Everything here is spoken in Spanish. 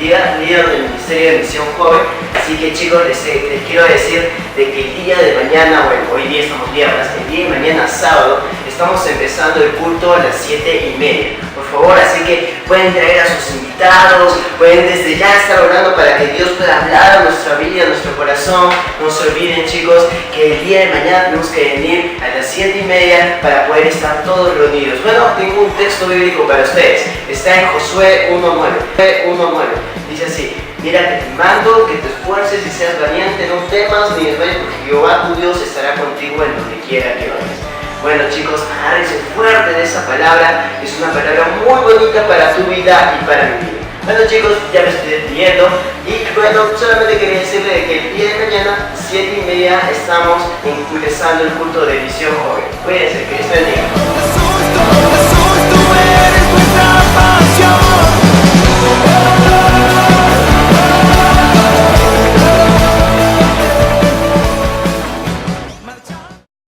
líder del Ministerio de Misión Joven. Así que chicos, les quiero decir de que el día de mañana, bueno, hoy día estamos viernes, el día de mañana sábado, estamos empezando el culto a las 7:30. Por favor, así que pueden traer a sus invitados, pueden desde ya estar orando para que Dios pueda hablar a nuestra vida, a nuestro corazón. No se olviden chicos que el día de mañana tenemos que venir a las 7:30 para poder estar todos reunidos. Bueno, tengo un texto bíblico para ustedes. Está en Josué 1:9. Dice así: mira que te mando que te esfuerces y seas valiente, no temas ni desmayes, porque Jehová tu Dios estará contigo en donde quiera que vayas. Bueno chicos, agárrense fuerte de esa palabra, es una palabra muy bonita para tu vida y para mi vida. Bueno chicos, ya me estoy despidiendo y bueno, solamente quería decirles que el día de mañana, 7:30, estamos empezando el culto de Visión Joven. Cuídense, que Dios bendiga.